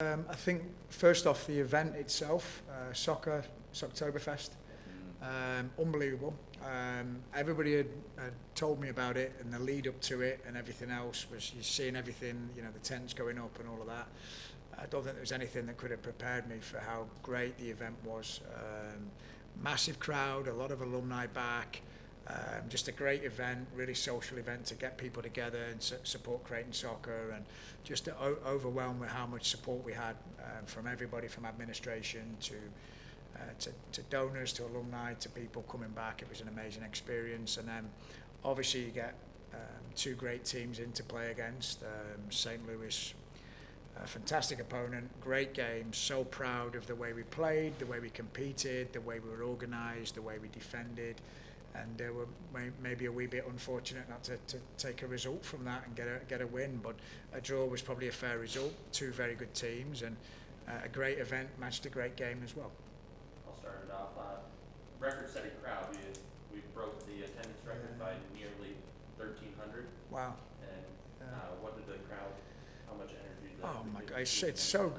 I think first off the event itself, soccer, Oktoberfest, unbelievable. Everybody had told me about it, and the lead up to it and everything else was you're seeing everything, the tents going up and all of that. I don't think there was anything that could have prepared me for how great the event was. Massive crowd, a lot of alumni back. Just a great event, really social event to get people together and support Creighton soccer, and just overwhelmed with how much support we had from everybody, from administration to donors, to alumni, to people coming back. It was an amazing experience. And then obviously you get two great teams in to play against. St. Louis, a fantastic opponent, great game, so proud of the way we played, the way we competed, the way we were organised, the way we defended. And we're maybe a wee bit unfortunate not to take a result from that and get a win, but a draw was probably a fair result. Two very good teams, and a great event matched a great game as well. I'll start it off. Record-setting crowd. We broke the attendance record by nearly 1,300. Wow. And what did the crowd? How much energy? Oh my God, it's so,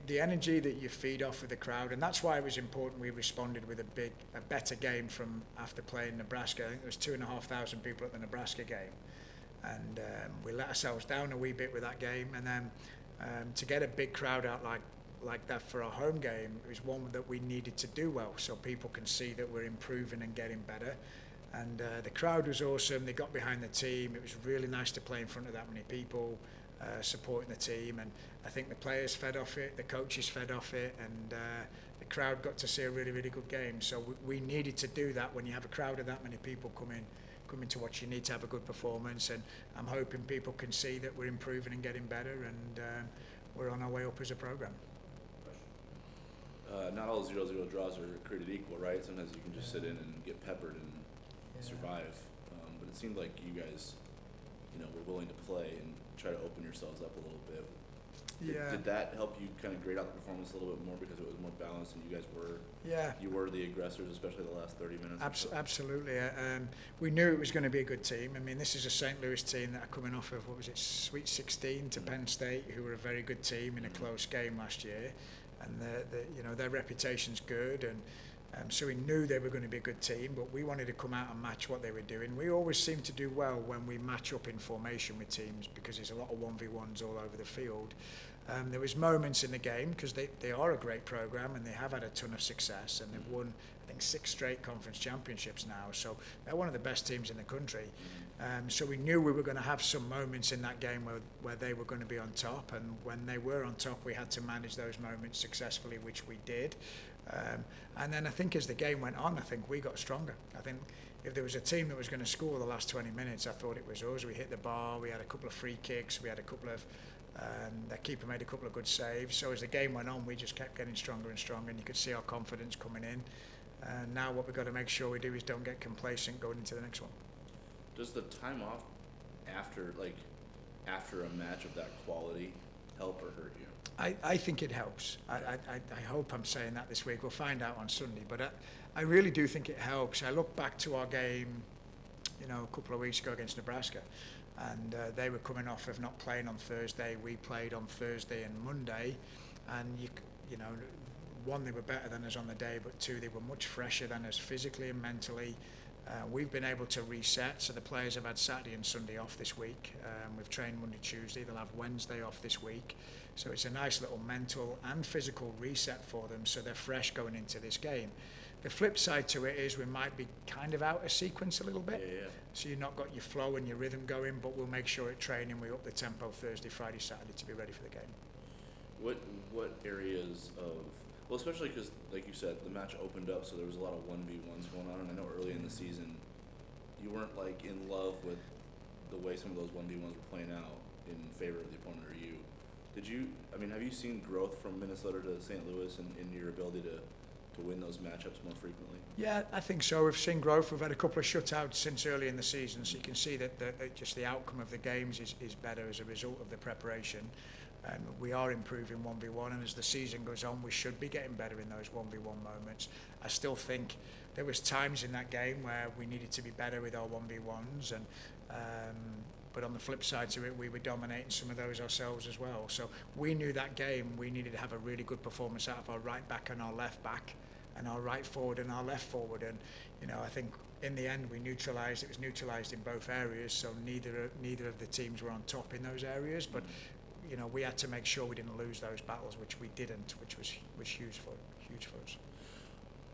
the energy that you feed off with the crowd, and that's why it was important we responded with a better game from after playing Nebraska. I think there was 2,500 people at the Nebraska game, and we let ourselves down a wee bit with that game, and then to get a big crowd out like that for our home game, it was one that we needed to do well so people can see that we're improving and getting better. And the crowd was awesome. They got behind the team. It was really nice to play in front of that many people. Supporting the team, and I think the players fed off it, the coaches fed off it, and the crowd got to see a really, really good game. So we needed to do that. When you have a crowd of that many people coming to watch, you need to have a good performance, and I'm hoping people can see that we're improving and getting better, and we're on our way up as a program. Not all 0-0 draws are created equal, right? Sometimes you can just sit in and get peppered and survive, but it seemed like you guys were willing to play and try to open yourselves up a little bit. Did that help you kind of grade out the performance a little bit more because it was more balanced and you guys were you were the aggressors, especially the last 30 minutes? Absolutely. We knew it was going to be a good team. This is a St. Louis team that are coming off of, Sweet 16 to Penn State, who were a very good team in a close game last year, and their reputation's good, and so we knew they were going to be a good team, but we wanted to come out and match what they were doing. We always seem to do well when we match up in formation with teams because there's a lot of 1v1s all over the field. There was moments in the game because they are a great program and they have had a ton of success, and they've won, I think, 6 straight conference championships now. So they're one of the best teams in the country. So we knew we were going to have some moments in that game where they were going to be on top, and when they were on top, we had to manage those moments successfully, which we did. And then I think as the game went on, I think we got stronger. I think if there was a team that was going to score the last 20 minutes, I thought it was us. We hit the bar, we had a couple of free kicks, we had a couple of, their keeper made a couple of good saves. So as the game went on, we just kept getting stronger and stronger, and you could see our confidence coming in. And now what we've got to make sure we do is don't get complacent going into the next one. Does the time off after a match of that quality help or hurt you? I think it helps. I hope I'm saying that this week. We'll find out on Sunday. But I really do think it helps. I look back to our game, a couple of weeks ago against Nebraska, and they were coming off of not playing on Thursday. We played on Thursday and Monday, and one, they were better than us on the day, but two, they were much fresher than us physically and mentally. We've been able to reset, so the players have had Saturday and Sunday off this week. We've trained Monday, Tuesday. They'll have Wednesday off this week. So it's a nice little mental and physical reset for them, so they're fresh going into this game. The flip side to it is we might be kind of out of sequence a little bit. So you've not got your flow and your rhythm going, but we'll make sure at training we up the tempo Thursday, Friday, Saturday to be ready for the game. What areas of... Well, especially because, like you said, the match opened up, so there was a lot of 1v1s going on, and I know early in the season you weren't in love with the way some of those 1v1s were playing out in favor of the opponent or you. Have you seen growth from Minnesota to St. Louis in your ability to win those matchups more frequently? Yeah, I think so. We've seen growth. We've had a couple of shutouts since early in the season, so you can see that just the outcome of the games is better as a result of the preparation. We are improving 1v1, and as the season goes on, we should be getting better in those 1v1 moments. I still think there was times in that game where we needed to be better with our 1v1s, and But on the flip side to it, we were dominating some of those ourselves as well. So we knew that game, we needed to have a really good performance out of our right back and our left back, and our right forward and our left forward. And, you know, I think in the end it was neutralised in both areas, so neither of the teams were on top in those areas. But, you know, we had to make sure we didn't lose those battles, which we didn't, which was huge for us.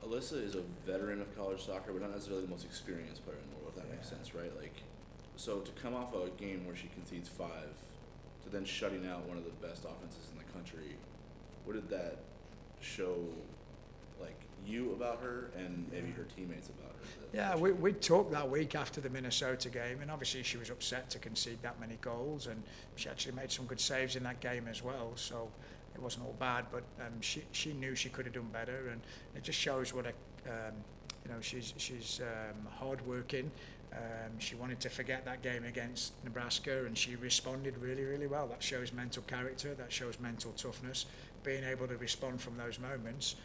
Alyssa is a veteran of college soccer, but not necessarily the most experienced player in the world, if that makes sense, right? Like, so to come off a game where she concedes 5, to then shutting out one of the best offenses in the country, what did that show, like, you about her and maybe her teammates about her? Yeah, we talked that week after the Minnesota game, and obviously she was upset to concede that many goals, and she actually made some good saves in that game as well, so it wasn't all bad, but she knew she could have done better, and it just shows what you know, she's hard-working. She wanted to forget that game against Nebraska, and she responded really, really well. That shows mental character, that shows mental toughness. Being able to respond from those moments,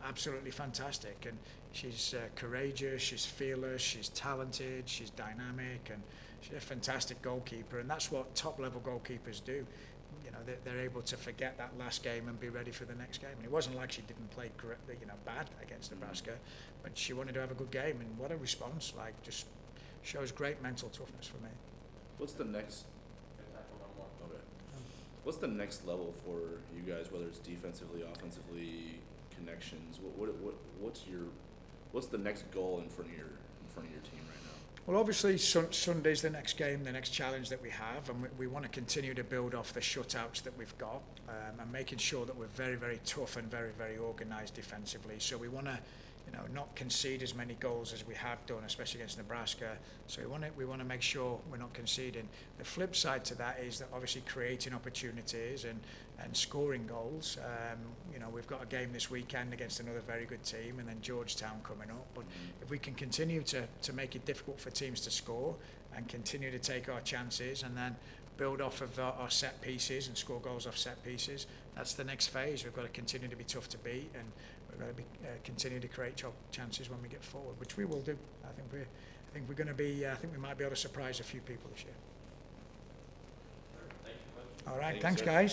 absolutely fantastic. And she's courageous, she's fearless, she's talented, she's dynamic, and she's a fantastic goalkeeper. And that's what top-level goalkeepers do. You know, they're able to forget that last game and be ready for the next game. And it wasn't like she didn't play, you know, bad against Nebraska, but she wanted to have a good game. And what a response! Like, just shows great mental toughness for me. What's the next? Okay. What's the next level for you guys? Whether it's defensively, offensively, connections. What's the next goal in front of your team right now? Well, obviously Sunday's the next game, the next challenge that we have, and we want to continue to build off the shutouts that we've got, and making sure that we're very, very tough and very, very organised defensively. So we want to, you know, not concede as many goals as we have done, especially against Nebraska. So we want to make sure we're not conceding. The flip side to that is that obviously creating opportunities and scoring goals. You know, we've got a game this weekend against another very good team, and then Georgetown coming up. But if we can continue to make it difficult for teams to score and continue to take our chances and then build off of our set pieces and score goals off set pieces, that's the next phase. We've got to continue to be tough to beat, and we've got to continue to create chances when we get forward, which we will do. I think we're going to be. I think we might be able to surprise a few people this year. Thank you, Coach. All right, Thanks, thanks sir. guys.